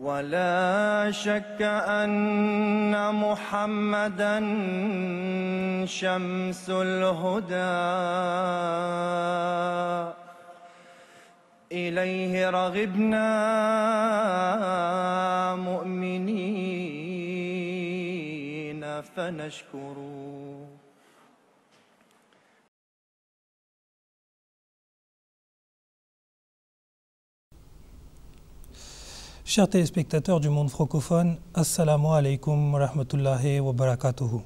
ولا شك أن محمدًا شمس الهدى إليه رغبنا مؤمنين فنشكر. Chers téléspectateurs du monde francophone, Assalamu alaikum wa rahmatullahi wa barakatuhu.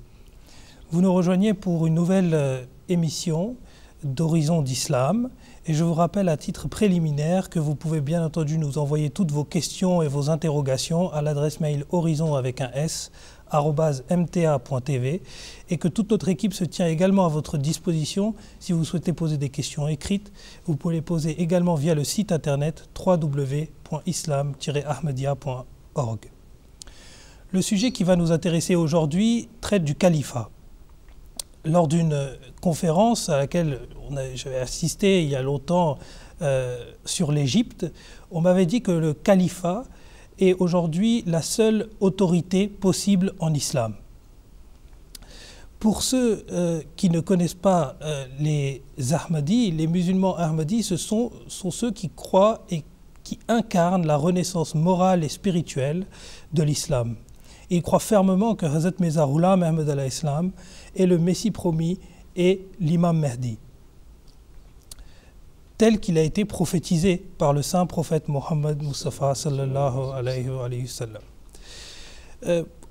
Vous nous rejoignez pour une nouvelle émission d'Horizon d'Islam et je vous rappelle à titre préliminaire que vous pouvez bien entendu nous envoyer toutes vos questions et vos interrogations à l'adresse mail horizon avec un s @mta.tv et que toute notre équipe se tient également à votre disposition si vous souhaitez poser des questions écrites. Vous pouvez les poser également via le site internet www.islam-ahmadiyya.org. Le sujet qui va nous intéresser aujourd'hui traite du califat. Lors d'une conférence à laquelle j'avais assisté il y a longtemps sur l'Égypte, on m'avait dit que le califat est aujourd'hui la seule autorité possible en islam. Pour ceux qui ne connaissent pas les Ahmadis, les musulmans Ahmadis, ce sont ceux qui croient et qui incarnent la renaissance morale et spirituelle de l'islam. Ils croient fermement que Hazrat Mirza Ghulam Ahmad alayhi salam est le Messie promis et l'imam Mahdi, tel qu'il a été prophétisé par le saint prophète Mohammed Mustafa sallallahu alayhi wa sallam.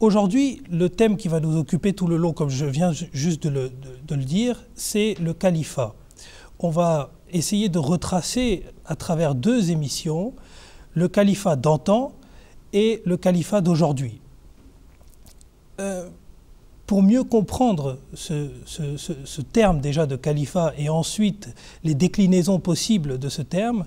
Aujourd'hui, le thème qui va nous occuper tout le long, comme je viens juste de le dire, c'est le califat. On va essayer de retracer à travers deux émissions le califat d'antan et le califat d'aujourd'hui. Pour mieux comprendre ce terme déjà de califat et ensuite les déclinaisons possibles de ce terme,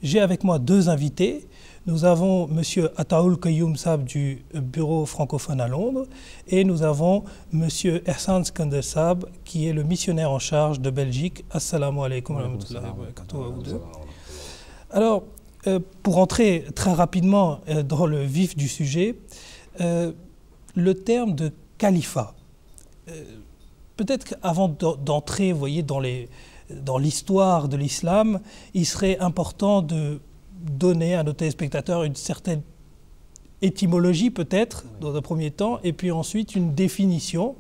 j'ai avec moi deux invités. Nous avons M. Ataoul Qayoum Sab du bureau francophone à Londres et nous avons M. Ehsan Skander Sab qui est le missionnaire en charge de Belgique. Assalamu alaikum wa rahmatullahi wa barakatuh à vous deux. Alors, pour entrer très rapidement dans le vif du sujet, le terme de califat. Peut-être qu'avant d'entrer, vous voyez, dans l'histoire de l'islam, il serait important de donner à nos téléspectateurs une certaine étymologie peut-être, dans un premier temps, et puis ensuite une définition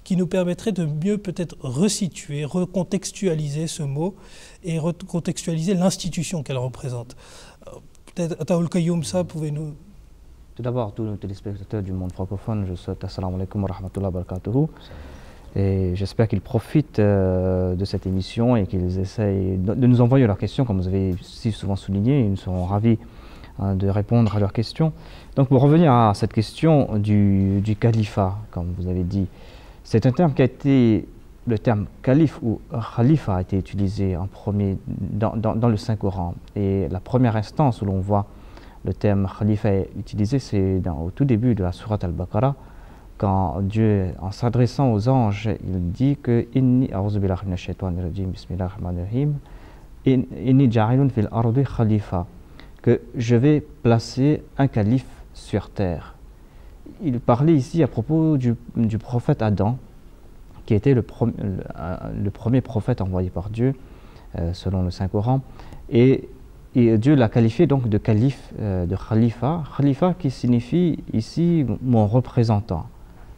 qui nous permettrait de mieux peut-être resituer, recontextualiser ce mot et recontextualiser l'institution qu'elle représente. Peut-être, Ataoul Qayoum, ça, pouvez-nous... Tout d'abord, tous nos téléspectateurs du monde francophone, je souhaite assalamu alaikum wa rahmatullahi wa barakatuhu. Et j'espère qu'ils profitent de cette émission et qu'ils essayent de nous envoyer leurs questions, comme vous avez si souvent souligné. Ils seront ravis de répondre à leurs questions. Donc, pour revenir à cette question du califat, comme vous avez dit, c'est un terme qui a été, le terme calife ou khalifa a été utilisé en premier dans le Saint-Coran. Et la première instance où l'on voit le terme khalifa est utilisé, c'est au tout début de la sourate Al-Baqarah, quand Dieu, en s'adressant aux anges, il dit que Inni a'udhu billahi minash shaitanir rajim, bismillahir rahmanir rahim, Inni ja'ilun fil ardi khalifa, que je vais placer un calife sur terre. Il parlait ici à propos du prophète Adam, qui était le premier prophète envoyé par Dieu, selon le Saint-Coran, et Dieu l'a qualifié donc de calife, de khalifa, khalifa qui signifie ici mon représentant.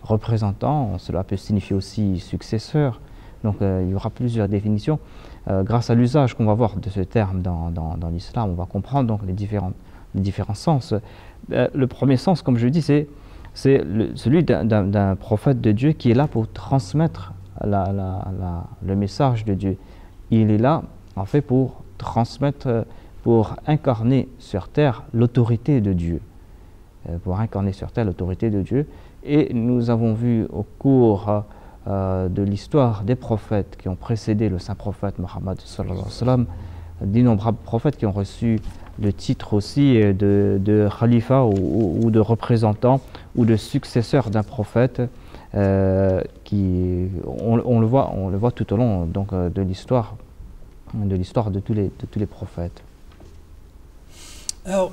Représentant, cela peut signifier aussi successeur, donc il y aura plusieurs définitions. Grâce à l'usage qu'on va voir de ce terme dans l'islam, on va comprendre donc les différents sens. Le premier sens, comme je dis, c'est celui d'un prophète de Dieu qui est là pour transmettre le message de Dieu. Il est là en fait pour transmettre, pour incarner sur terre l'autorité de Dieu. Pour incarner sur terre l'autorité de Dieu. Et nous avons vu au cours de l'histoire des prophètes qui ont précédé le saint prophète Mohammed sallallahu alayhi wa sallam, d'innombrables prophètes qui ont reçu le titre aussi de khalifa ou de représentant ou de successeur d'un prophète, on le voit tout au long donc, de l'histoire de tous les prophètes. Alors,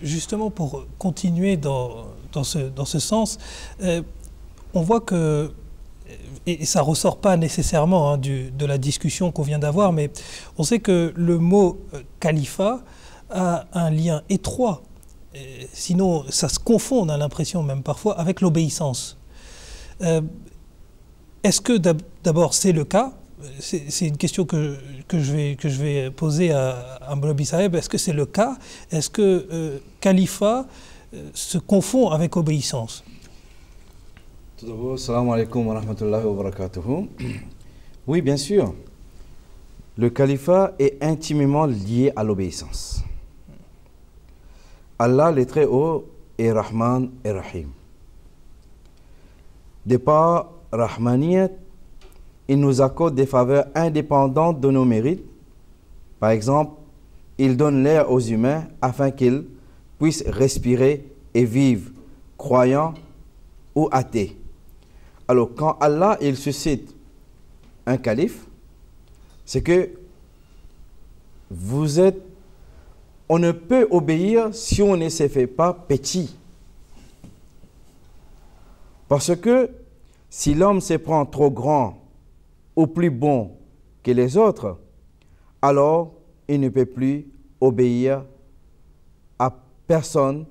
justement, pour continuer dans ce sens, on voit que, et ça ne ressort pas nécessairement hein, de la discussion qu'on vient d'avoir, mais on sait que le mot califat a un lien étroit, sinon ça se confond, on a l'impression même parfois, avec l'obéissance. Est-ce que d'abord c'est le cas? C'est une question que je vais poser à Mawlabi Saheb. Est-ce que c'est le cas? Est-ce que califat se confond avec obéissance? Tout d'abord, salam alaikum wa rahmatullahi wa barakatuhu. Oui, bien sûr. Le califat est intimement lié à l'obéissance. Allah, le Très-Haut, est Rahman et Rahim. De par Rahmaniyat, il nous accorde des faveurs indépendantes de nos mérites. Par exemple, il donne l'air aux humains afin qu'ils puissent respirer et vivre, croyants ou athées. Alors, quand Allah il suscite un calife, c'est que on ne peut obéir si on ne se fait pas petit. Parce que si l'homme se prend trop grand ou plus bon que les autres, alors il ne peut plus obéir à personne.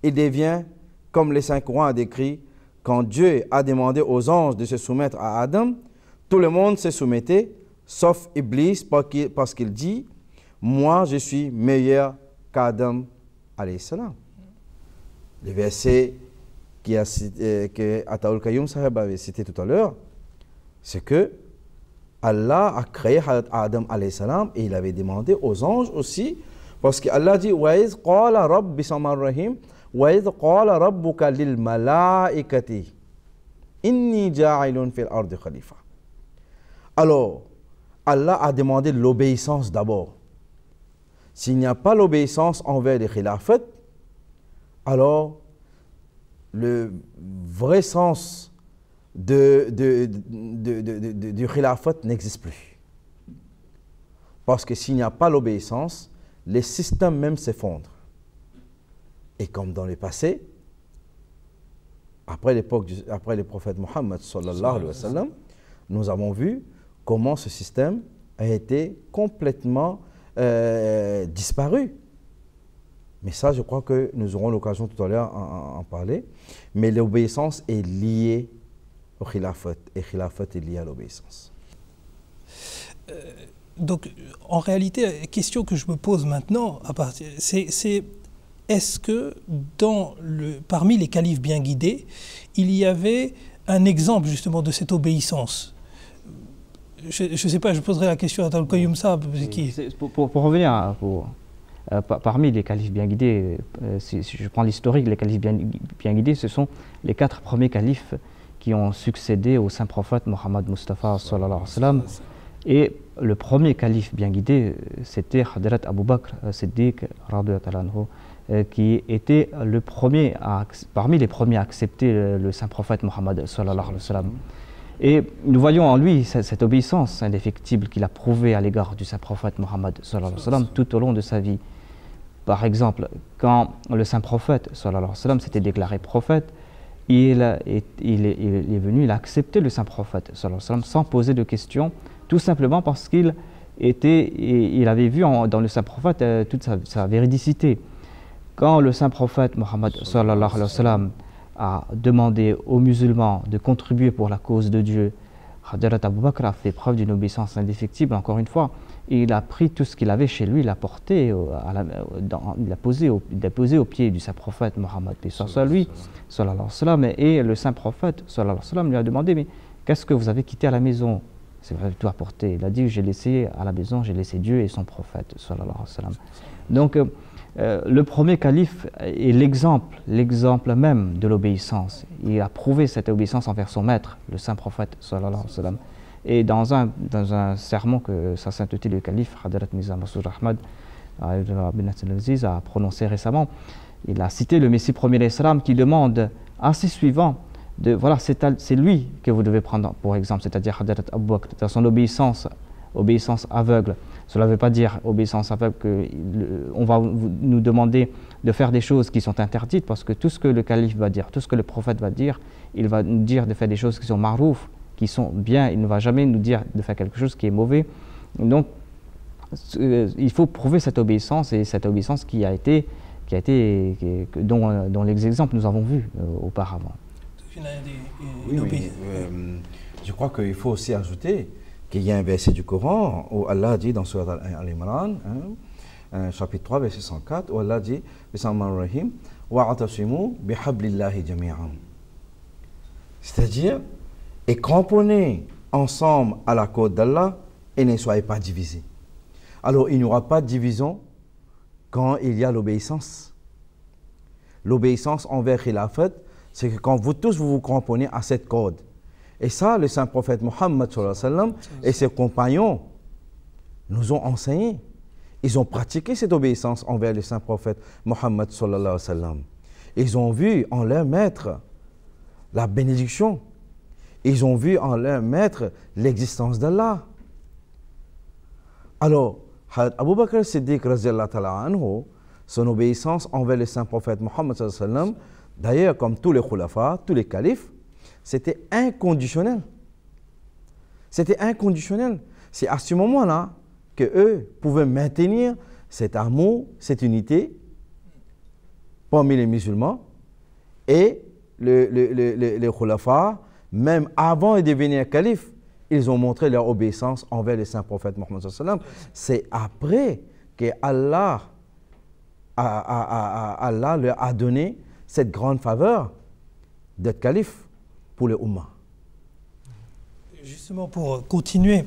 Il devient, comme les Saints Courants a décrit, quand Dieu a demandé aux anges de se soumettre à Adam, tout le monde se soumettait, sauf Iblis, parce qu'il dit « Moi, je suis meilleur qu'Adam, alayhi salam ». Le verset que Ataoul Kayoum Saheb avait cité tout à l'heure, c'est que Allah a créé Adam alayhi salam et il avait demandé aux anges aussi, parce qu'Allah dit « Wa'idh qala rabbi samar rahim » وَإِذْ قَالَ رَبُّكَ لِلْمَلَائِكَةِ إِنِّي جَاعِلٌ فِي الْأَرْضِ خَلِيفَةً. Alors, Allah a demandé l'obéissance d'abord. S'il n'y a pas l'obéissance envers les khilafat, alors le vrai sens du khilafat n'existe plus. Parce que s'il n'y a pas l'obéissance, les systèmes même s'effondrent. Et comme dans le passé, après le prophète Mohammed sallallahu alayhi wa sallam, nous avons vu comment ce système a été complètement disparu. Mais ça, je crois que nous aurons l'occasion tout à l'heure en parler. Mais l'obéissance est liée au khilafat, et khilafat est lié à l'obéissance. Donc, en réalité, la question que je me pose maintenant, c'est est-ce que parmi les califes bien guidés, il y avait un exemple justement de cette obéissance? Je ne sais pas, je poserai la question à Tal Qayyum Saab. Pour revenir, parmi les califes bien guidés, si je prends l'historique, les califes bien guidés, ce sont les 4 premiers califes qui ont succédé au saint prophète Mohammed Mustafa sallallahu alayhi wa sallam. Et le premier calife bien guidé, c'était Hadrat Abu Bakr Siddiq radhiyallahu anhu, qui était parmi les premiers à accepter le saint prophète Mohammed sallallahu alayhi wa sallam. Et nous voyons en lui cette obéissance indéfectible qu'il a prouvée à l'égard du saint prophète Mohammed sallallahu alayhi wa sallam tout au long de sa vie. Par exemple, quand le saint prophète sallallahu alayhi wa sallam s'était déclaré prophète, il est venu, il a accepté le saint prophète sallallahu alayhi wa sallam sans poser de questions, tout simplement parce qu'il avait vu dans le saint prophète toute sa véridicité. Quand le saint prophète Mohammed sallallahu alayhi wa sallam a demandé aux musulmans de contribuer pour la cause de Dieu, Hadrat Abu Bakr a fait preuve d'une obéissance indéfectible, encore une fois. Il a pris tout ce qu'il avait chez lui, il l'a porté, il l'a posé au pied du saint prophète Mohammed, lui, sallallahu alayhi wa sallam, et le saint prophète sallallahu alayhi wa sallam lui a demandé, mais qu'est-ce que vous avez quitté à la maison? C'est vrai, tout apporté. Il a dit, j'ai laissé à la maison, j'ai laissé Dieu et son prophète sallallahu alayhi wa sallam. Donc, le premier calife est l'exemple même de l'obéissance. Il a prouvé cette obéissance envers son maître, le saint prophète sallallahu alayhi wa sallam. Et dans un sermon que sa sainteté le calife Hadrat Mirza Masroor Ahmad a prononcé récemment, il a cité le Messie premier d'Islam qui demande à ses suivants voilà, c'est lui que vous devez prendre pour exemple, c'est-à-dire Hadrat Abu Bakr, dans son obéissance obéissance aveugle. Cela ne veut pas dire obéissance aveugle qu'on va nous demander de faire des choses qui sont interdites, parce que tout ce que le calife va dire, tout ce que le prophète va dire, il va nous dire de faire des choses qui sont marouf, qui sont bien. Il ne va jamais nous dire de faire quelque chose qui est mauvais. Donc, il faut prouver cette obéissance, et cette obéissance dont les exemples nous avons vus auparavant. Oui, je crois qu'il faut aussi ajouter qu'il y a un verset du Coran où Allah dit dans Surat Al-Imran, chapitre 3, verset 104, où Allah dit Bismillahirrahmanirrahim, wa'atasimu bihablillahi jami'an. C'est-à-dire, et cramponnez ensemble à la corde d'Allah et ne soyez pas divisés. Alors, il n'y aura pas de division quand il y a l'obéissance. L'obéissance envers Khilafat, c'est que quand vous tous vous cramponnez à cette corde. Et ça, le saint prophète Mohammed et ses compagnons nous ont enseigné. Ils ont pratiqué cette obéissance envers le saint prophète Mohammed. Ils ont vu en leur maître la bénédiction. Ils ont vu en leur maître l'existence d'Allah. Alors, Abu Bakr Siddiq, son obéissance envers le saint prophète Mohammed, d'ailleurs, comme tous les khulafas, tous les califes, c'était inconditionnel. C'était inconditionnel. C'est à ce moment-là qu'eux pouvaient maintenir cet amour, cette unité parmi les musulmans. Et les khulafas, même avant de devenir calife, ils ont montré leur obéissance envers le saint prophète Mohammed. C'est après que Allah leur a donné cette grande faveur d'être calife pour le Ummah. Justement, pour continuer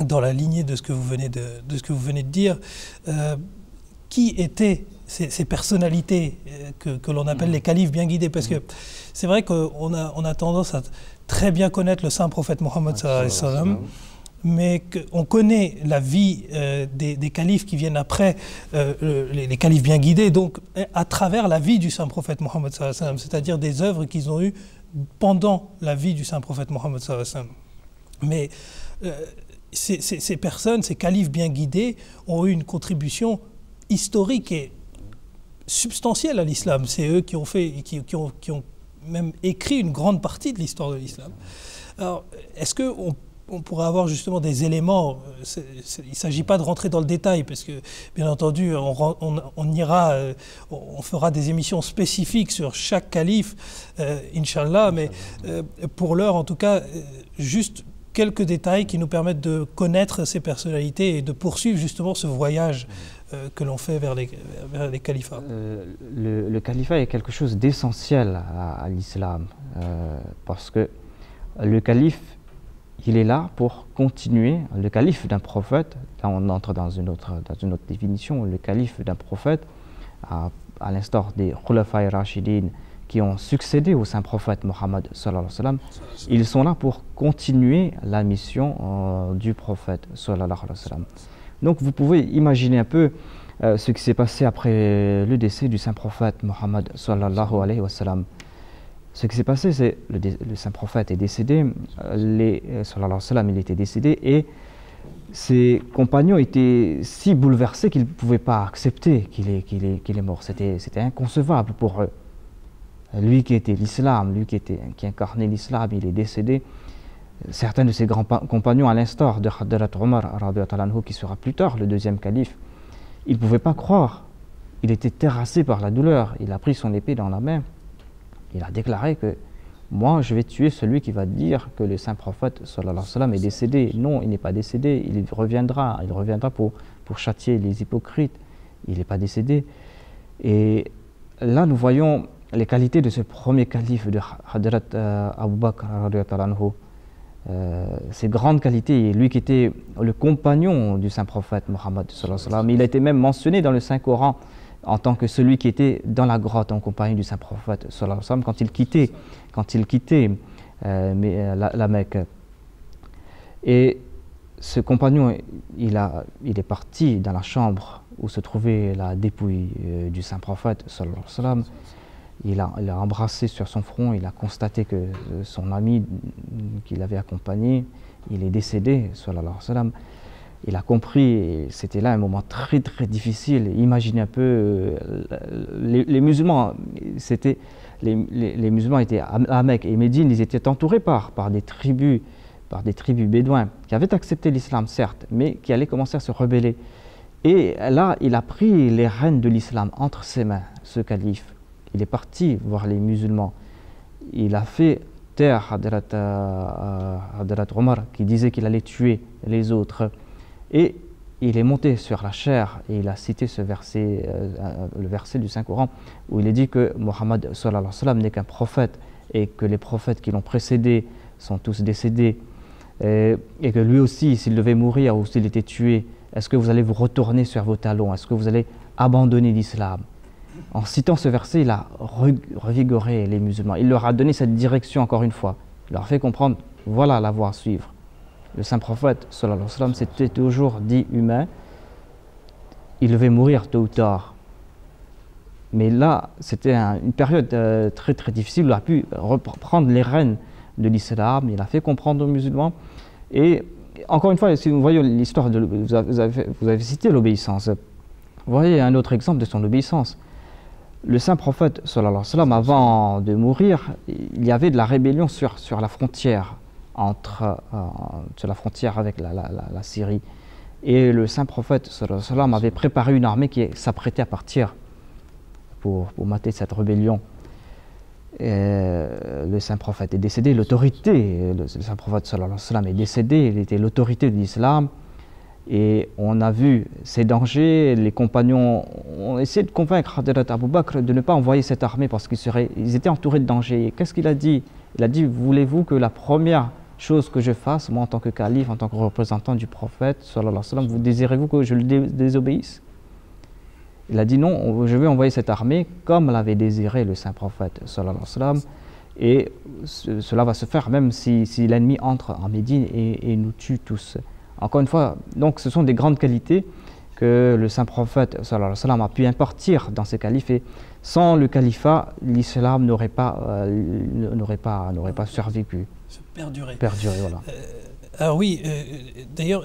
dans la lignée de ce que vous venez de dire, qui étaient ces personnalités que l'on appelle les califes bien guidés? Parce que c'est vrai qu'on a tendance à très bien connaître le saint prophète Mohammed, mais on connaît la vie des califes qui viennent après, les califes bien guidés, donc à travers la vie du saint prophète Mohammed, c'est-à-dire des œuvres qu'ils ont eues pendant la vie du saint prophète Mohammed. Mais ces personnes, ces califes bien guidés, ont eu une contribution historique et substantielle à l'islam. C'est eux qui ont même écrit une grande partie de l'histoire de l'islam. Alors, est-ce qu'on pourrait avoir justement des éléments, il ne s'agit pas de rentrer dans le détail, parce que, bien entendu, on fera des émissions spécifiques sur chaque calife, Inch'Allah, mais pour l'heure, en tout cas, juste quelques détails qui nous permettent de connaître ces personnalités et de poursuivre justement ce voyage que l'on fait vers les califats. Le califat est quelque chose d'essentiel à l'islam, parce que le calife, il est là pour continuer. Le calife d'un prophète, là on entre dans une autre définition, le calife d'un prophète, à l'instar des Khulafa'i Rashidin qui ont succédé au saint prophète Mohammed, ils sont là pour continuer la mission du prophète. Donc vous pouvez imaginer un peu ce qui s'est passé après le décès du saint prophète Mohammed. Ce qui s'est passé, c'est que le saint prophète est décédé, il était décédé, et ses compagnons étaient si bouleversés qu'ils ne pouvaient pas accepter qu'il est mort. C'était inconcevable pour eux. Lui qui était l'islam, lui qui incarnait l'islam, il est décédé. Certains de ses grands compagnons, à l'instar de Hadrat Omar, qui sera plus tard le deuxième calife, ils ne pouvaient pas croire. Il était terrassé par la douleur. Il a pris son épée dans la main. Il a déclaré que moi, je vais tuer celui qui va dire que le saint prophète est décédé. Non, il n'est pas décédé. Il reviendra pour châtier les hypocrites. Il n'est pas décédé. Et là, nous voyons les qualités de ce premier calife de Hadrat Abu Bakr, ces grandes qualités. Lui qui était le compagnon du saint prophète Mohammed, il a été même mentionné dans le Saint-Coran en tant que celui qui était dans la grotte en compagnie du saint prophète quand il quittait la Mecque. Et ce compagnon, il est parti dans la chambre où se trouvait la dépouille du saint prophète. il a embrassé sur son front, il a constaté que son ami qui l'avait accompagné, il est décédé, sallallahu alayhi wa sallam. Il a compris, c'était là un moment très très difficile. Imaginez un peu, les musulmans, les musulmans étaient à Mecque et Médine, ils étaient entourés par des tribus bédouins qui avaient accepté l'islam, certes, mais qui allaient commencer à se rebeller. Et là, il a pris les rênes de l'islam entre ses mains, ce calife. Il est parti voir les musulmans. Il a fait taire Hadrat Omar qui disait qu'il allait tuer les autres. Et il est monté sur la chaire et il a cité ce verset, le verset du Saint-Coran, où il est dit que Mohammed sallallahu alayhi wa sallam n'est qu'un prophète et que les prophètes qui l'ont précédé sont tous décédés et que lui aussi, s'il devait mourir ou s'il était tué, est-ce que vous allez vous retourner sur vos talons? Est-ce que vous allez abandonner l'islam? En citant ce verset, il a revigoré les musulmans. Il leur a donné cette direction encore une fois. Il leur a fait comprendre, voilà la voie à suivre. Le saint prophète, sallallahu alayhi wa sallam, c'était toujours dit humain. Il devait mourir tôt ou tard. Mais là, c'était une période très très difficile. Il a pu reprendre les rênes de l'islam. Il a fait comprendre aux musulmans. Et encore une fois, si vous voyez l'histoire, vous avez cité l'obéissance. Vous voyez un autre exemple de son obéissance. Le saint prophète, sallallahu alayhi wa sallam, avant de mourir, il y avait de la rébellion sur la frontière. Sur la frontière avec la Syrie. Et le saint prophète sallallahu alayhi wa sallam avait préparé une armée qui s'apprêtait à partir pour mater cette rébellion. Et le saint prophète est décédé, l'autorité, le saint prophète sallallahu alayhi wa sallam est décédé, il était l'autorité de l'islam. Et on a vu ces dangers, les compagnons ont essayé de convaincre Hadrat Abu Bakr de ne pas envoyer cette armée parce qu'ils étaient entourés de dangers. Qu'est-ce qu'il a dit? Il a dit, voulez-vous que la première chose que je fasse, moi en tant que calife, en tant que représentant du prophète, sallallahu alayhi wa sallam, vous désirez-vous que je le désobéisse? Il a dit non, je vais envoyer cette armée comme l'avait désiré le saint prophète, sallallahu alayhi wa sallam, et cela va se faire même si l'ennemi entre en Médine et nous tue tous. Encore une fois, donc ce sont des grandes qualités que le saint prophète, sallallahu alayhi wa sallam, a pu impartir dans ses califes, et sans le califat, l'islam n'aurait pas survécu. Perdurer, voilà. Alors oui, d'ailleurs,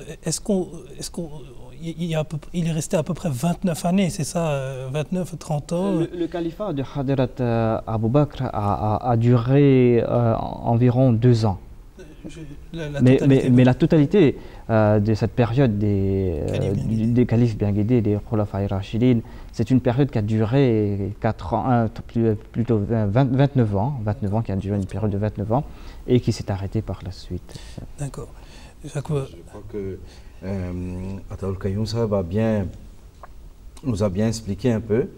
il est resté à peu près 29 années, c'est ça, 29, 30 ans Le califat de Hadrat Abu Bakr a duré environ 2 ans. Mais la totalité de cette période des califes bien guidés, des Khulafa'i Rashidin, c'est une période qui a duré 4 ans, plutôt 29 ans, qui a duré une période de 29 ans et qui s'est arrêtée par la suite. D'accord. Je crois que Ataoul Kayoum nous a bien expliqué un peu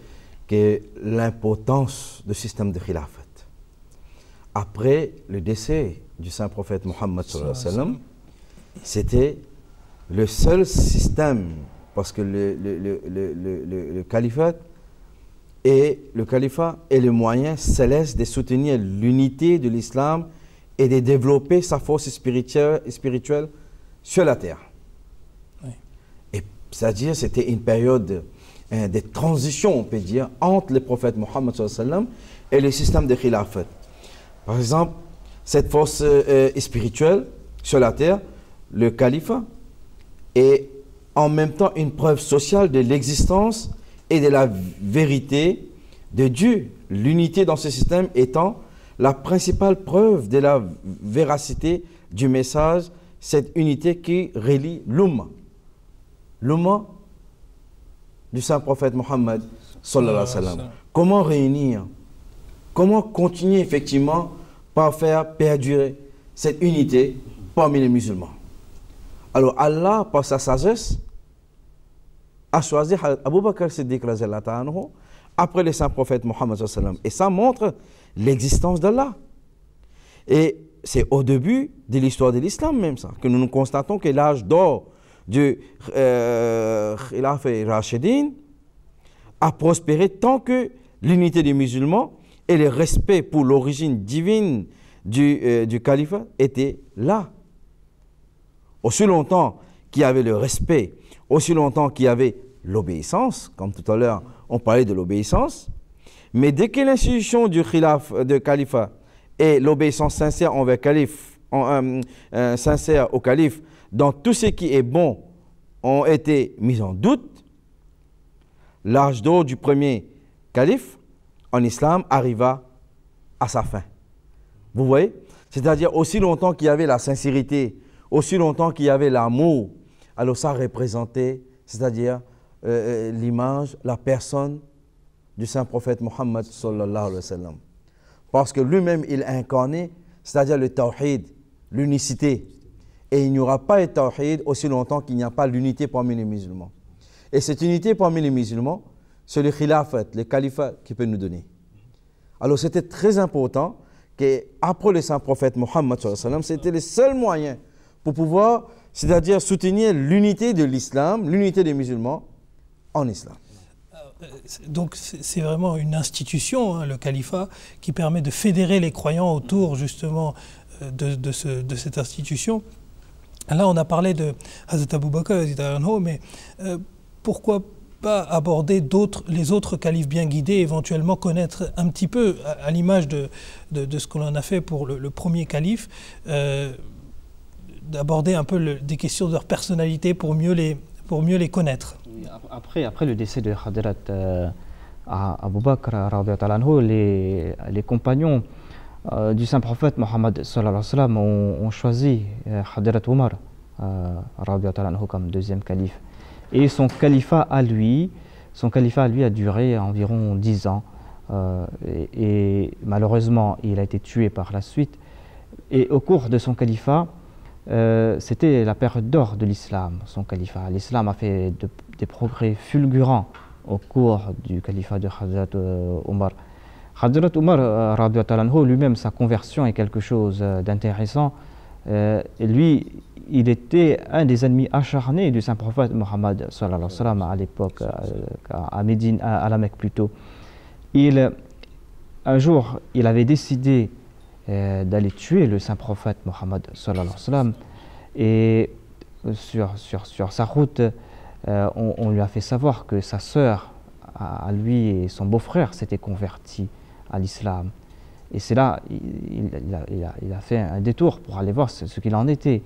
que l'importance du système de khilafat. Après le décès du saint prophète Mohammed sallallahu alayhi wa sallam, c'était le seul système, parce que le califat est le moyen céleste de soutenir l'unité de l'islam et de développer sa force spirituelle sur la terre. Oui. Et c'est-à-dire c'était une période de transition, on peut dire, entre le prophète Mohammed sallallahu alayhi wa sallam et le système de khilafat. Par exemple, cette force spirituelle sur la terre, le califat, est en même temps une preuve sociale de l'existence et de la vérité de Dieu. L'unité dans ce système étant la principale preuve de la véracité du message, cette unité qui relie l'Ummah du saint prophète Mohammed sallallahu alayhi wa sallam. Comment réunir, comment continuer effectivement par faire perdurer cette unité parmi les musulmans? Alors Allah, par sa sagesse, a choisi Abu Bakr Siddiq après le saint prophète Mohammed sallallahu alayhi wa sallam. Et ça montre l'existence d'Allah. Et c'est au début de l'histoire de l'islam même ça, que nous constatons que l'âge d'or du Khilafat Rashidin a prospéré tant que l'unité des musulmans et le respect pour l'origine divine du califat était là. Aussi longtemps qu'il y avait le respect, aussi longtemps qu'il y avait l'obéissance, comme tout à l'heure on parlait de l'obéissance, Mais dès que l'institution du califat et l'obéissance sincère envers sincère au calife, dans tout ce qui est bon, ont été mis en doute, l'âge d'or du premier calife en islam arriva à sa fin. Vous voyez? C'est-à-dire aussi longtemps qu'il y avait la sincérité, aussi longtemps qu'il y avait l'amour, alors ça représentait, c'est-à-dire l'image, la personne du saint prophète Mohammed sallallahu alayhi wa sallam. Parce que lui-même, il incarnait, c'est-à-dire le tawhid, l'unicité. Et il n'y aura pas de tawhid aussi longtemps qu'il n'y a pas l'unité parmi les musulmans. Et cette unité parmi les musulmans, c'est le khilafat, le califat qui peut nous donner. Alors c'était très important qu'après le saint prophète Mohammed sallallahu alayhi wa sallam, c'était le seul moyen pour pouvoir, c'est-à-dire soutenir l'unité de l'islam, l'unité des musulmans en islam. Donc c'est vraiment une institution, hein, le califat, qui permet de fédérer les croyants autour justement de cette institution. Là, on a parlé de Hazrat Abu Bakr, mais pourquoi pas aborder les autres califes bien guidés, éventuellement connaître un petit peu, à l'image de ce qu'on en a fait pour le premier calife, d'aborder un peu des questions de leur personnalité pour mieux les connaître. Après le décès de Hadrat Abu Bakr, les compagnons du saint prophète Mohammed sallallahu alayhi wa sallam ont choisi Hadrat Omar comme deuxième calife. Et son califat à lui a duré environ 10 ans. Et malheureusement, il a été tué par la suite. Et au cours de son califat, c'était la période d'or de l'islam, son califat. L'islam a fait des progrès fulgurants au cours du califat de Hazrat Omar. Hazrat Omar, lui-même, sa conversion est quelque chose d'intéressant. Lui, il était un des ennemis acharnés du saint prophète Mohammed sallallahu alayhi wa sallam à l'époque, à Médine, à la Mecque plutôt. Un jour, il avait décidé d'aller tuer le saint prophète Mohammed sallallahu alayhi wa sallam, et sur sa route, on lui a fait savoir que sa sœur, à lui et son beau-frère, s'étaient convertis à l'islam. Et c'est là, il a fait un détour pour aller voir ce qu'il en était.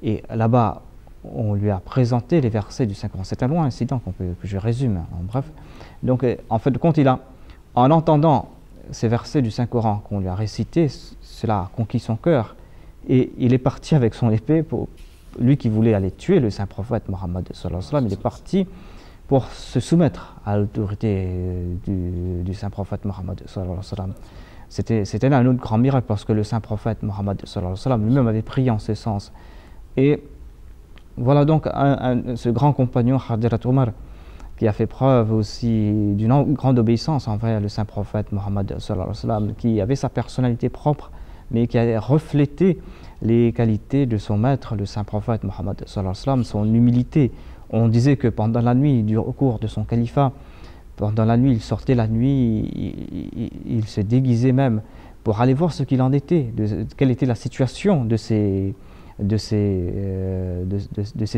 Et là-bas, on lui a présenté les versets du Saint-Coran. C'est un long incident que je résume, en bref. Donc, en fait de compte, en entendant ces versets du Saint-Coran qu'on lui a récités, cela a conquis son cœur. Et il est parti avec son épée, lui qui voulait aller tuer le Saint-Prophète Mohammed sallallahu alayhi wa sallam, il est parti pour se soumettre à l'autorité du Saint-Prophète Mohammed sallallahu alayhi wa sallam. C'était un autre grand miracle, parce que le Saint-Prophète Mohammed sallallahu alayhi wa sallam lui-même avait prié en ce sens. Et voilà donc ce grand compagnon, Hadrat Omar, qui a fait preuve aussi d'une grande obéissance envers le Saint-Prophète Mohammed sallallahu alayhi wa sallam, qui avait sa personnalité propre, mais qui a reflété les qualités de son maître, le Saint-Prophète Mohammed sallallahu alayhi wa sallam, son humilité. On disait que pendant la nuit, au cours de son califat, pendant la nuit, il sortait la nuit, il se déguisait même pour aller voir ce qu'il en était, quelle était la situation de ces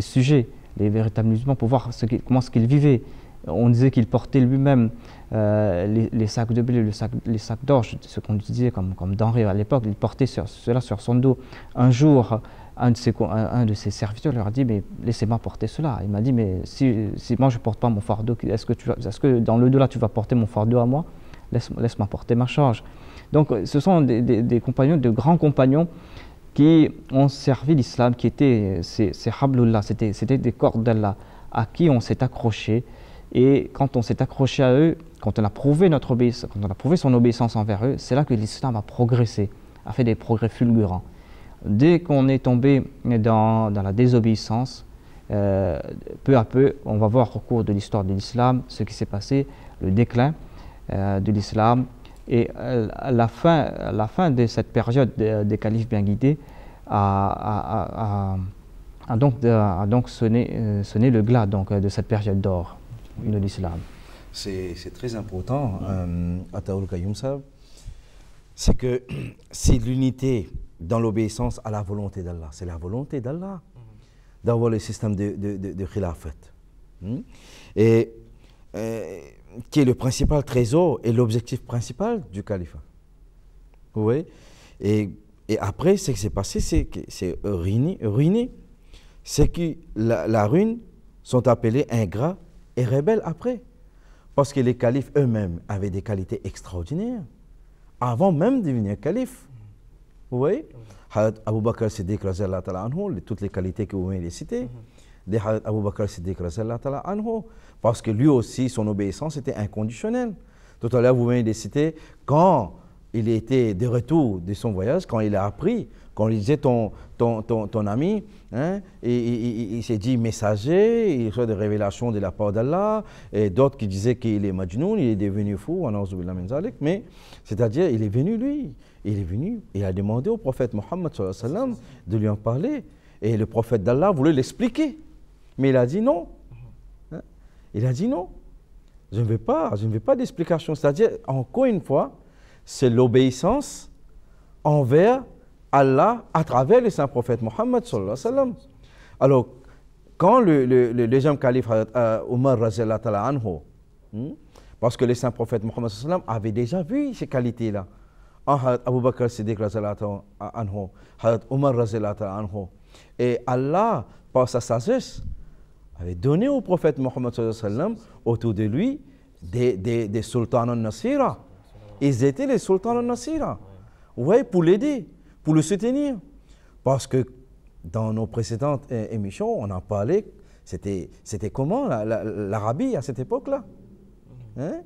sujets, les véritables musulmans, pour voir comment ce qu'ils vivaient. On disait qu'il portait lui-même les sacs de blé, les sacs d'orge, ce qu'on utilisait comme denrée à l'époque. Il portait cela sur son dos. Un jour, un de ses serviteurs leur a dit: mais laissez-moi porter cela. Il m'a dit: mais si moi je ne porte pas mon fardeau, est-ce que dans le dos là tu vas porter mon fardeau à moi? Laisse-moi porter ma charge. Donc ce sont des compagnons, de grands compagnons qui ont servi l'islam, qui étaient ces hablullah, c'était des cordes d'Allah à qui on s'est accroché. Et quand on s'est accroché à eux, quand on a prouvé son obéissance envers eux, c'est là que l'islam a progressé, a fait des progrès fulgurants. Dès qu'on est tombé dans la désobéissance, peu à peu, on va voir au cours de l'histoire de l'islam ce qui s'est passé, le déclin de l'islam. Et la fin de cette période des califes bien guidés a donc sonné le glas de cette période d'or de l'islam. C'est très important, Ataoul Kayoum Sab, c'est que c'est l'unité dans l'obéissance à la volonté d'Allah. C'est la volonté d'Allah d'avoir le système de khilafat. Et qui est le principal trésor et l'objectif principal du califat. Vous voyez? Et après, ce qui s'est passé, c'est que c'est ruiné. C'est que la ruine sont appelés ingrats et rebelles après. Parce que les califes eux-mêmes avaient des qualités extraordinaires, avant même de devenir calife. Vous voyez? Abu Bakr Siddiq, toutes les qualités que vous venez de citer, de Abu Bakr Siddiq, parce que lui aussi, son obéissance était inconditionnelle. Tout à l'heure, vous venez de citer, quand il était de retour de son voyage, quand il a appris, quand il disait ton ami, hein, il s'est dit messager, il reçoit des révélations de la part d'Allah, et d'autres qui disaient qu'il est majnoun, il est devenu fou, mais c'est-à-dire il est venu lui, il a demandé au prophète Mohammed de lui en parler, et le prophète d'Allah voulait l'expliquer, mais il a dit non, hein, il a dit non, je ne veux pas d'explication, c'est-à-dire encore une fois, c'est l'obéissance envers Allah à travers le saint prophète Mohammed sallallahu alayhi wa sallam. Alors, quand le deuxième calife Omar anhu, parce que le saint prophète Mohammed sallallahu alayhi wa sallam avait déjà vu ces qualités-là, Abu Bakr Siddiq anhu, Omar anhu, et Allah, par sa sagesse, avait donné au prophète Mohammed sallallahu alayhi wa sallam autour de lui des sultans al-Nasira. Ils étaient les sultans al-Nasira, ouais, pour l'aider, pour le soutenir. Parce que dans nos précédentes émissions, on en parlait, c'était comment l'Arabie à cette époque-là, hein?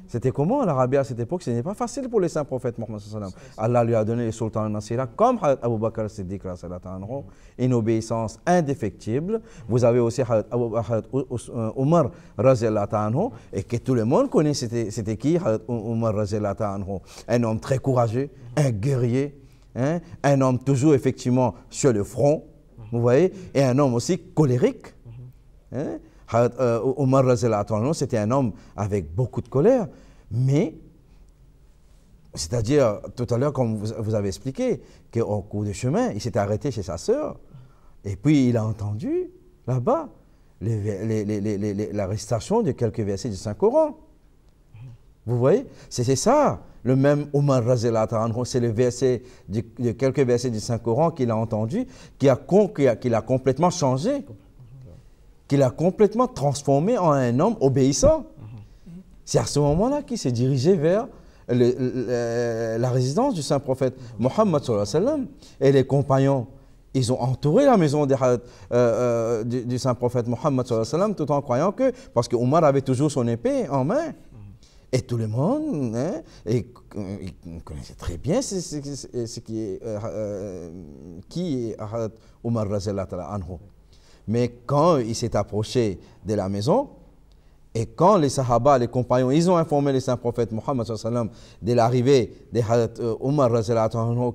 C'était comment l'Arabie à cette époque? Ce n'est pas facile pour le saint prophète Mohammed sallallahu alayhi wa sallam. Allah lui a donné les sultans al-Nasira, comme Abu Bakr Siddiq, une obéissance indéfectible. Vous avez aussi Omar, et que tout le monde connaît, c'était qui Omar, un homme très courageux, un guerrier, hein? Un homme toujours effectivement sur le front, vous voyez, et un homme aussi colérique, hein? Omar, c'était un homme avec beaucoup de colère, mais, c'est-à-dire, tout à l'heure, comme vous avez expliqué, qu'au cours du chemin, il s'était arrêté chez sa sœur, et puis il a entendu, là-bas, la récitation de quelques versets du Saint-Coran. Vous voyez? C'est ça, le même Omar, c'est le verset de quelques versets du Saint-Coran qu'il a entendu, qui l'a complètement changé, qu'il a complètement transformé en un homme obéissant. C'est à ce moment-là qu'il s'est dirigé vers la résidence du saint prophète Mohammed sallallahu alayhi wa sallam. Et les compagnons, ils ont entouré la maison du saint prophète Mohammed sallallahu alayhi wa sallam, tout en croyant que, parce que Omar avait toujours son épée en main. Et tout le monde, hein, il connaissait très bien qui est Omar anhu. Mais quand il s'est approché de la maison, et quand les Sahaba, les compagnons, ils ont informé le saint prophète Mohammed de l'arrivée de Omar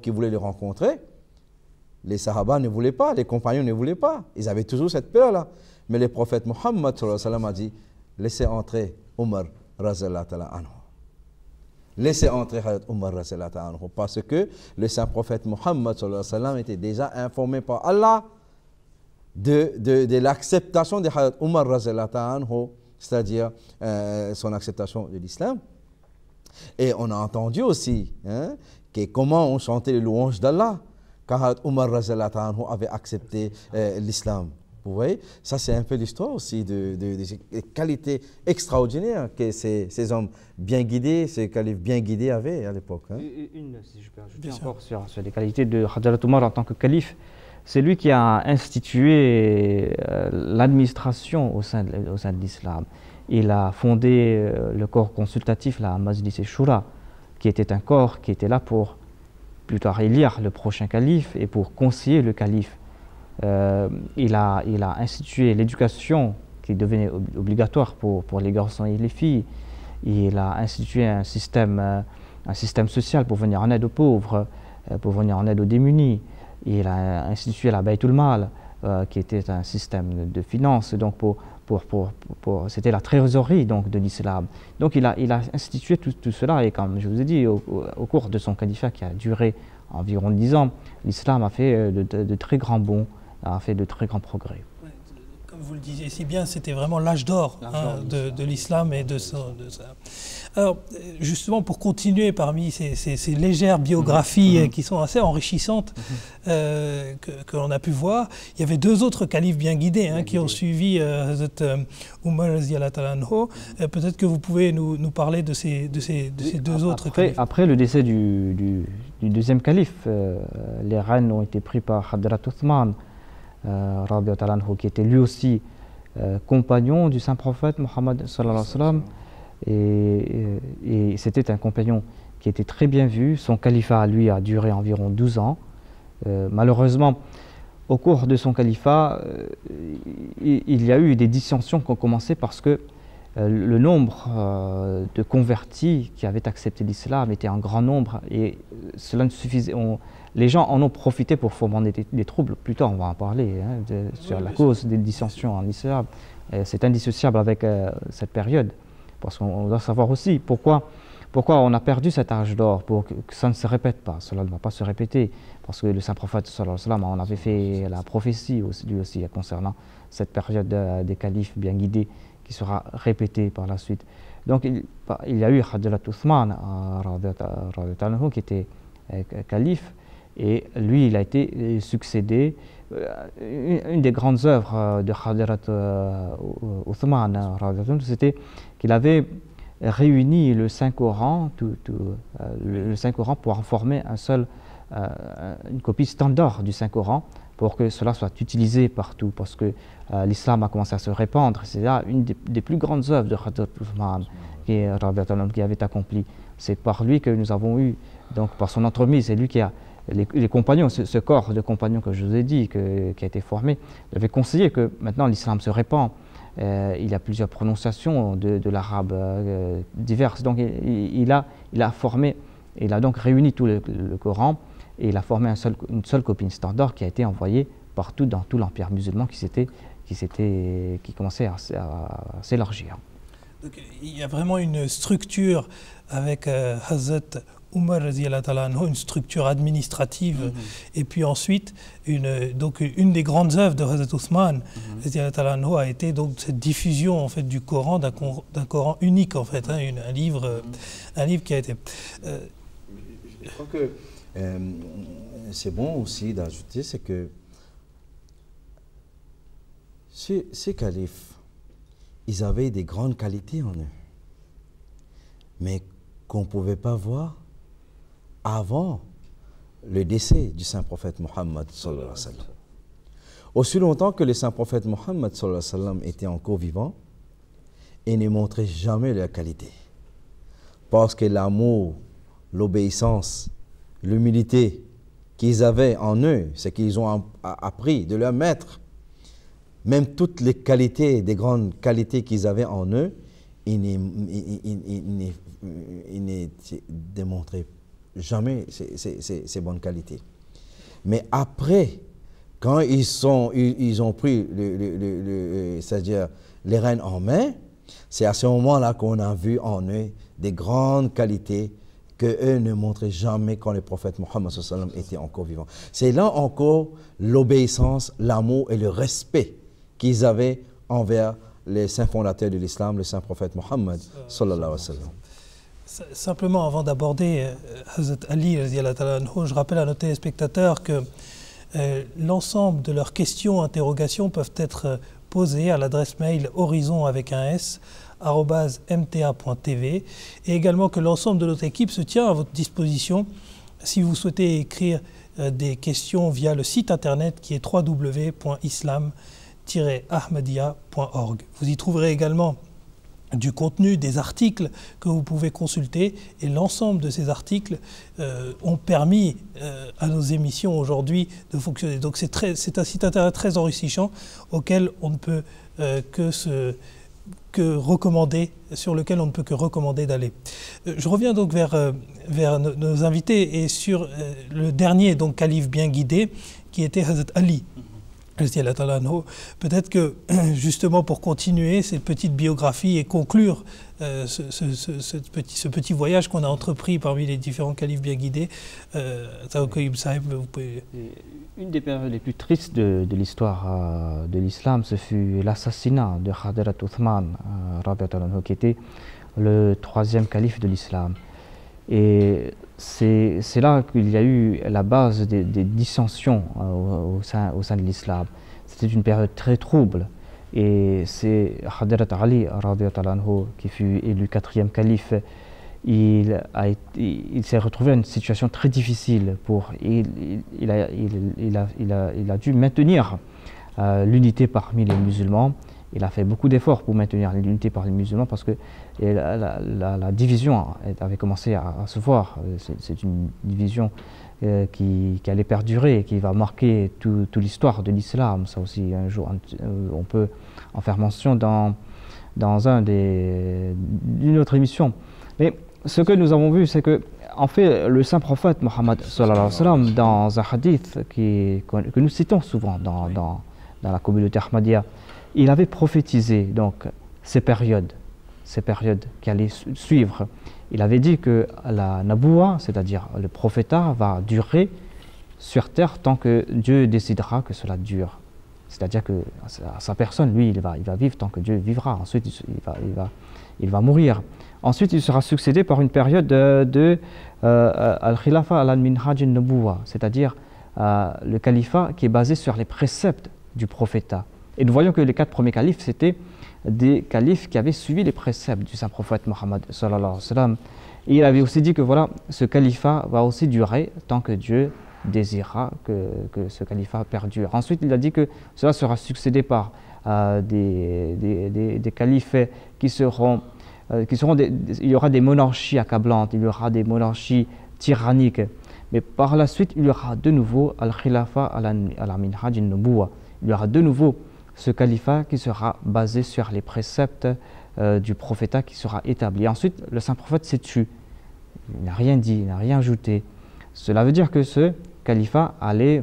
qui voulait le rencontrer, les Sahaba ne voulaient pas, les compagnons ne voulaient pas. Ils avaient toujours cette peur-là. Mais le prophète Mohammed a dit, laissez entrer Omar anhu. Laissez entrer Omar anhu, parce que le saint prophète Mohammed était déjà informé par Allah de l'acceptation de Omar anhu, c'est-à-dire son acceptation de l'islam. Et on a entendu aussi, hein, que comment on chantait les louanges d'Allah quand Omar anhu avait accepté l'islam. Vous voyez, ça c'est un peu l'histoire aussi des qualités extraordinaires que ces hommes bien guidés, ces califes bien guidés avaient à l'époque. Hein. Si je peux ajouter encore sur les qualités de Hadrat Omar en tant que calife, c'est lui qui a institué l'administration au sein de l'islam. Il a fondé le corps consultatif, la Majlis al-Shura, qui était un corps qui était là pour plus tard élire le prochain calife et pour conseiller le calife. Il a institué l'éducation qui devenait obligatoire pour les garçons et les filles. Il a institué un système social pour venir en aide aux pauvres, pour venir en aide aux démunis. Il a institué la Baytul Mal, qui était un système de finances, donc c'était la trésorerie donc, de l'islam. Donc il a institué tout cela, et comme je vous ai dit, au cours de son califat qui a duré environ 10 ans, l'islam a fait de très grands bonds, a fait de très grands progrès. Ouais, comme vous le disiez si bien, c'était vraiment l'âge d'or de l'islam et de ça. Alors, justement, pour continuer parmi ces légères biographies qui sont assez enrichissantes que l'on a pu voir, il y avait deux autres califes bien guidés qui ont suivi Hazrat Umar radhiyallahu ta'ala anhu. Peut-être que vous pouvez nous parler de ces deux autres califes. Après le décès du deuxième calife, les rênes ont été pris par Hadrat Uthman, radhiyallahu ta'ala anhu, qui était lui aussi compagnon du saint prophète Mohammed sallallahu alayhi wa sallam. Et c'était un compagnon qui était très bien vu. Son califat, lui, a duré environ 12 ans. Malheureusement, au cours de son califat, il y a eu des dissensions qui ont commencé parce que le nombre de convertis qui avaient accepté l'islam était en grand nombre et cela ne suffisait. Les gens en ont profité pour fomenter des troubles. Plus tard, on va en parler sur la cause des dissensions en islam. C'est indissociable avec cette période. Parce qu'on doit savoir aussi pourquoi on a perdu cet âge d'or, pour que ça ne se répète pas. Cela ne va pas se répéter, parce que le saint prophète sallallahu alayhi wa sallam, on avait fait la prophétie lui aussi concernant cette période des califes bien guidés qui sera répétée par la suite. Donc il y a eu Hadrat Uthman qui était calife, et lui il a été succédé. Une des grandes œuvres de Hadrat Uthman, c'était qu'il avait réuni le Saint-Coran, le Saint-Coran pour en former une copie standard du Saint-Coran, pour que cela soit utilisé partout, parce que l'islam a commencé à se répandre. C'est là une des plus grandes œuvres de Hadrat Uthman qui avait accompli. C'est par lui que nous avons eu, donc par son entremise, c'est lui qui a les compagnons, ce corps de compagnons que je vous ai dit, qui a été formé, avait conseillé que maintenant l'islam se répand. Il y a plusieurs prononciations de l'arabe diverses. Donc il a formé, il a donc réuni tout le Coran et il a formé une seule copie standard qui a été envoyée partout dans tout l'empire musulman qui commençait à s'élargir. Il y a vraiment une structure avec Hazrat Umar radhiyallahu ta'ala anhu, une structure administrative, et puis ensuite une des grandes œuvres de Hazrat Uthman radhiyallahu ta'ala anhu a été donc cette diffusion en fait du Coran, d'un Coran unique en fait, un livre qui a été. Je crois que c'est bon aussi d'ajouter, c'est que ces califes, ils avaient des grandes qualités en eux, mais qu'on ne pouvait pas voir avant le décès du saint prophète Mohammed sallallahu alayhi wa sallam. Aussi longtemps que le saint prophète Mohammed sallallahu alayhi wa sallam était encore vivant, il ne montrait jamais leur qualité. Parce que l'amour, l'obéissance, l'humilité qu'ils avaient en eux, ce qu'ils ont appris de leur maître, même toutes les qualités, des grandes qualités qu'ils avaient en eux, ils ne démontraient jamais ces bonnes qualités. Mais après, quand ils ont pris c'est-à-dire les rênes en main, c'est à ce moment-là qu'on a vu en eux des grandes qualités qu'eux ne montraient jamais quand le prophète Mohammed sallallahu alayhi wa sallam était encore vivant. C'est là encore l'obéissance, l'amour et le respect qu'ils avaient envers les saints fondateurs de l'islam, le saint prophète Mohammed sallallahu alayhi wa sallam. Simplement, avant d'aborder Hazrat Ali, je rappelle à nos téléspectateurs que l'ensemble de leurs questions, interrogations peuvent être posées à l'adresse mail horizon avec un s @mta.tv, et également que l'ensemble de notre équipe se tient à votre disposition si vous souhaitez écrire des questions via le site internet qui est www.islam-ahmadiyya.org. Vous y trouverez également du contenu, des articles que vous pouvez consulter, et l'ensemble de ces articles ont permis à nos émissions aujourd'hui de fonctionner. Donc c'est un site internet très enrichissant auquel on ne peut que recommander, sur lequel on ne peut que recommander d'aller. Je reviens donc vers nos invités et sur le dernier donc calife bien guidé qui était Hazrat Ali. Peut-être que, justement, pour continuer cette petite biographie et conclure ce petit voyage qu'on a entrepris parmi les différents califes bien guidés, Taoukouib Sahib, vous pouvez... Une des périodes les plus tristes de l'histoire de l'islam, ce fut l'assassinat de Hadrat Uthman, qui était le troisième calife de l'islam. Et c'est là qu'il y a eu la base des dissensions au sein de l'islam. C'était une période très trouble. Et c'est Hadrat Ali, qui fut élu quatrième calife, il s'est retrouvé dans une situation très difficile. Il a dû maintenir l'unité parmi les musulmans. Il a fait beaucoup d'efforts pour maintenir l'unité parmi les musulmans parce que la division avait commencé à se voir. C'est une division qui allait perdurer, qui va marquer toute l'histoire de l'islam. Ça aussi, un jour, on peut en faire mention dans une autre émission. Mais ce que nous avons vu, c'est que, en fait, le saint prophète Mohammed, dans un hadith que nous citons souvent dans la communauté Ahmadiyya, il avait prophétisé donc ces périodes qui allaient suivre. Il avait dit que la Naboua, c'est-à-dire le prophétat, va durer sur terre tant que Dieu décidera que cela dure. C'est-à-dire que sa personne, lui, il va vivre tant que Dieu vivra. Ensuite, il va mourir. Ensuite, il sera succédé par une période de al-khilafa al-minhaj al-naboua, c'est-à-dire le califat qui est basé sur les préceptes du prophétat. Et nous voyons que les 4 premiers califes, c'était des califes qui avaient suivi les préceptes du saint prophète Mohammed sallallahu alayhi wa sallam. Et il avait aussi dit que voilà, ce califat va aussi durer tant que Dieu désirera que ce califat perdure. Ensuite, il a dit que cela sera succédé par des califes il y aura des monarchies accablantes, il y aura des monarchies tyranniques. Mais par la suite, il y aura de nouveau al-khilafa al-minhaj al-nubuwa. Il y aura de nouveau ce califat qui sera basé sur les préceptes du prophétat qui sera établi. Ensuite, le saint prophète s'est tu. Il n'a rien dit, il n'a rien ajouté. Cela veut dire que ce califat allait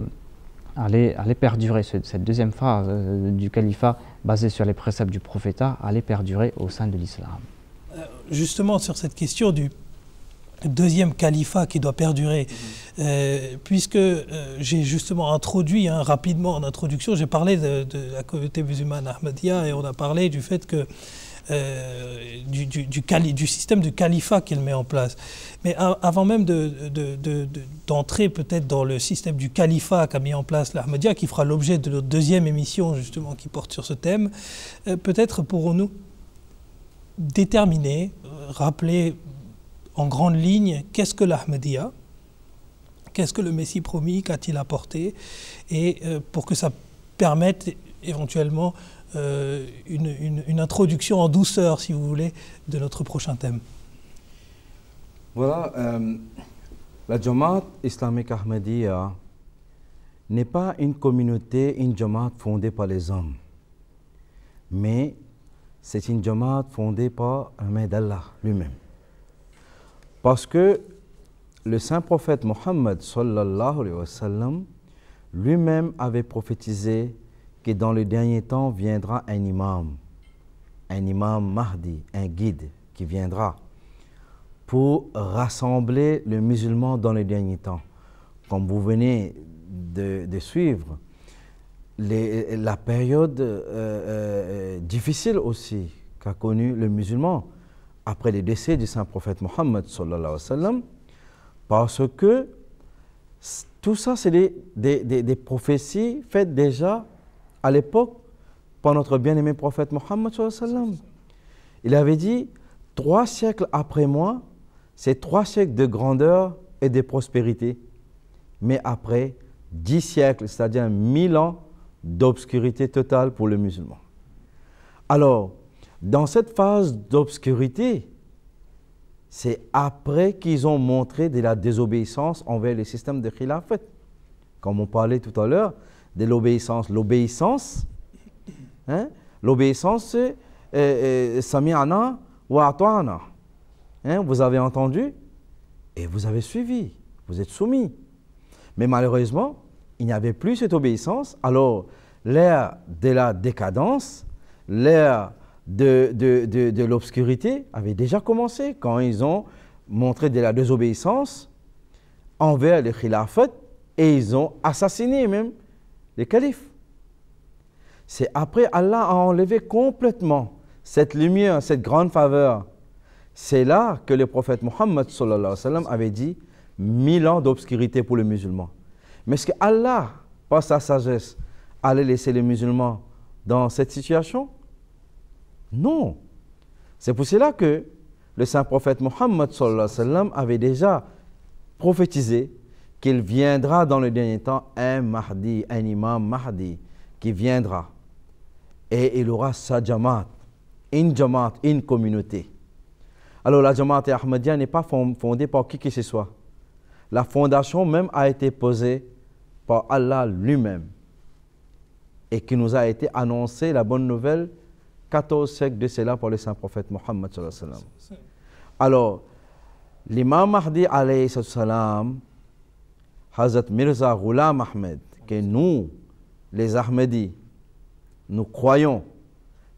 perdurer. Cette deuxième phase du califat basé sur les préceptes du prophétat allait perdurer au sein de l'islam. Justement, sur cette question du deuxième califat qui doit perdurer, puisque j'ai justement introduit rapidement en introduction, j'ai parlé de la communauté musulmane Ahmadiyya et on a parlé du fait que du système du califat qu'il met en place. Mais avant même d'entrer peut-être dans le système du califat qu'a mis en place l'Ahmadiyya, qui fera l'objet de notre deuxième émission justement qui porte sur ce thème, peut-être pourrons-nous déterminer, rappeler en grande ligne qu'est-ce que l'Ahmadiyya, qu'est-ce que le Messie promis, qu'a-t-il apporté, et pour que ça permette éventuellement une introduction en douceur, si vous voulez, de notre prochain thème. Voilà, la Jamaat islamique Ahmadiyya n'est pas une communauté, une Jamaat fondée par les hommes, mais c'est une Jamaat fondée par un maître d'Allah lui-même. Parce que le saint prophète Mohammed sallallahu alayhi wa sallam lui-même avait prophétisé que dans le dernier temps viendra un imam Mahdi, un guide qui viendra pour rassembler les musulmans dans le dernier temps. Comme vous venez de suivre, la période difficile aussi qu'a connue le musulman après le décès du saint prophète Mohammed sallallahu alayhi wa sallam, parce que tout ça, c'est des prophéties faites déjà à l'époque par notre bien-aimé prophète Mohammed sallallahu alayhi wa sallam. Il avait dit, 3 siècles après moi, c'est 3 siècles de grandeur et de prospérité, mais après 10 siècles, c'est-à-dire 1000 ans d'obscurité totale pour le musulman. Alors, dans cette phase d'obscurité, c'est après qu'ils ont montré de la désobéissance envers le système de khilafat. Comme on parlait tout à l'heure de l'obéissance. L'obéissance, c'est sami'ana wa ata'na. Vous avez entendu et vous avez suivi, vous êtes soumis. Mais malheureusement, il n'y avait plus cette obéissance. Alors, l'ère de la décadence, l'ère de l'obscurité avait déjà commencé quand ils ont montré de la désobéissance envers les khilafat et ils ont assassiné même les califes. C'est après Allah a enlevé complètement cette lumière, cette grande faveur. C'est là que le prophète Mohammed sallallahu alayhi wa sallam avait dit 1000 ans d'obscurité pour les musulmans. Mais est-ce que Allah, par sa sagesse, allait laisser les musulmans dans cette situation? Non. C'est pour cela que le saint prophète Mohammed sallallahu alayhi wa sallam avait déjà prophétisé qu'il viendra dans le dernier temps un Mahdi, un imam Mahdi qui viendra. Et il aura sa jamaat, une communauté. Alors la jamaat Ahmadiyya n'est pas fondée par qui que ce soit. La fondation même a été posée par Allah lui-même et qui nous a été annoncé la bonne nouvelle 14 siècles de cela par le saint prophète Mohammed sallallahu alayhi wa sallam. Alors, l'imam Mahdi alayhi salam, Hazrat Mirza Ghulam Ahmed, que nous, les Ahmadis, nous croyons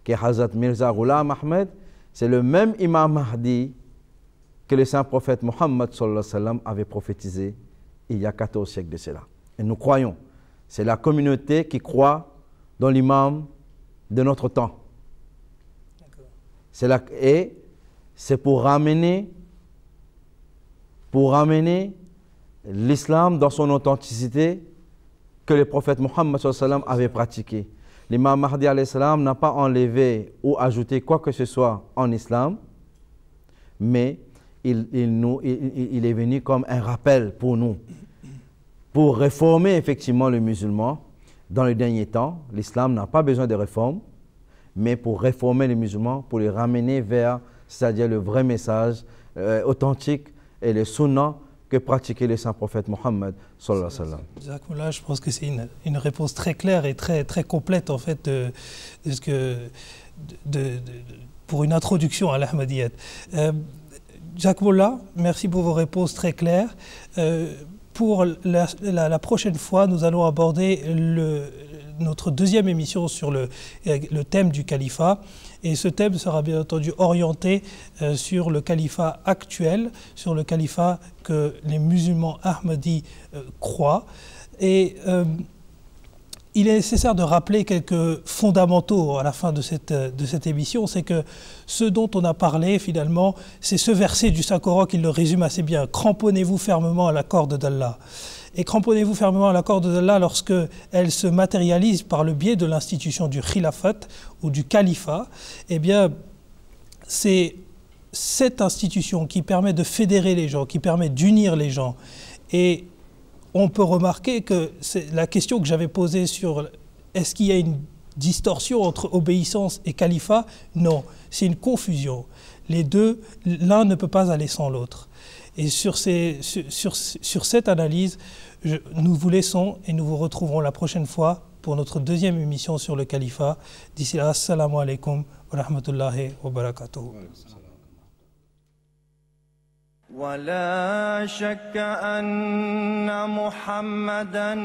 que Hazrat Mirza Ghulam Ahmed, c'est le même imam Mahdi que le saint prophète Mohammed sallallahu alayhi wa sallam avait prophétisé il y a 14 siècles de cela. Et nous croyons. C'est la communauté qui croit dans l'imam de notre temps. Et c'est pour ramener l'islam dans son authenticité que le prophète Mohammed sallallahu alayhi wa sallam avait pratiqué. L'imam Mahdi alayhi salam n'a pas enlevé ou ajouté quoi que ce soit en islam, mais il est venu comme un rappel pour nous, pour réformer effectivement le musulman dans les derniers temps. L'islam n'a pas besoin de réforme, mais pour réformer les musulmans, pour les ramener vers, c'est-à-dire le vrai message authentique et le sunnah que pratiquait le saint prophète Mohammed sallallahu alayhi wa sallam. Là, je pense que c'est une réponse très claire et très, très complète en fait pour une introduction à l'Ahmadiyyat. Jacques Molla, merci pour vos réponses très claires. Pour la prochaine fois, nous allons aborder notre deuxième émission sur le thème du califat. Et ce thème sera bien entendu orienté sur le califat actuel, sur le califat que les musulmans ahmadis croient. Et il est nécessaire de rappeler quelques fondamentaux à la fin de cette émission. C'est que ce dont on a parlé finalement, c'est ce verset du Saint-Coran qui le résume assez bien. Cramponnez-vous fermement à la corde d'Allah. Et cramponnez-vous fermement à la corde d'Allah lorsque elle se matérialise par le biais de l'institution du khilafat ou du califat. Eh bien, c'est cette institution qui permet de fédérer les gens, qui permet d'unir les gens. Et on peut remarquer que c'est la question que j'avais posée sur est-ce qu'il y a une distorsion entre obéissance et califat? Non, c'est une confusion. Les deux, l'un ne peut pas aller sans l'autre. Et sur cette analyse, nous vous laissons et nous vous retrouverons la prochaine fois pour notre deuxième émission sur le califat. D'ici là, assalamu alaikum wa rahmatullahi wa barakatuh. ولا شك أن محمدا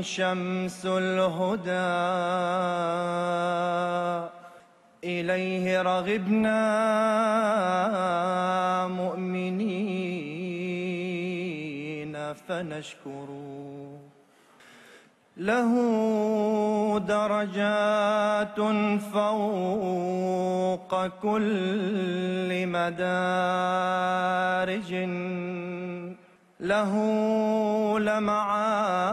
شمس الهدى إليه رغبنا مؤمنين فنشكر له درجات فوق كل مدارج له لمعات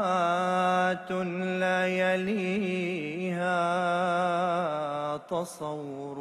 لا يليها تصور